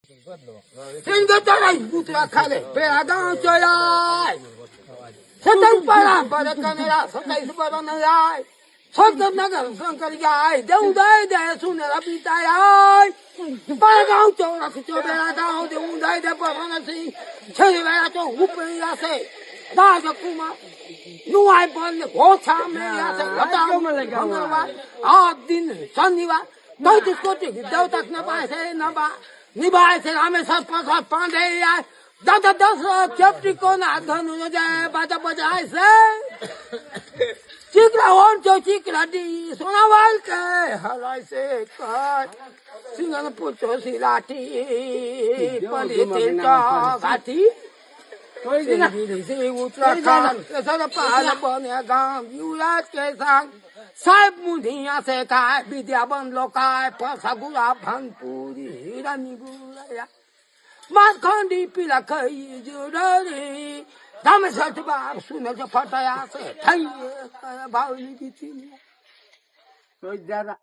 Singa tarai putra khale, pera gaon choyai. Satai para para kamera, satai para nai. Satai nagar sankar jai, deu dai dai sunera pitayai. Para gaon chora se chobera gaon deu dai dai para na si. Chhei vera to upai ya se. Da ja kuma. Nuai bon ho cha me ya se. Lata mangalwar, aaj din shaniwar. Dai disko te deu tak na pae se na ba. निभाए थे हमें सब प्रसाद पांडे यार दादा 10 चपटी को ना धनु न जाए बाजा बजाए से चिकला और जो चिकला दी सोनावाल के हराय से कर सिंगन पुछो सिलाटी पंडित का गाठी कोई दिन से उत्तराखंड सारा पहाड़ बने गांव युवराज के संग साहेब मुंडिया से काय विद्या बन लोकाय पसा गुला भनपुरी हिरानी गुलाया माखंडी पिला खई जुड़री दम सत बाप सुने जो फटाया से थई भावली की थी कोई ज्यादा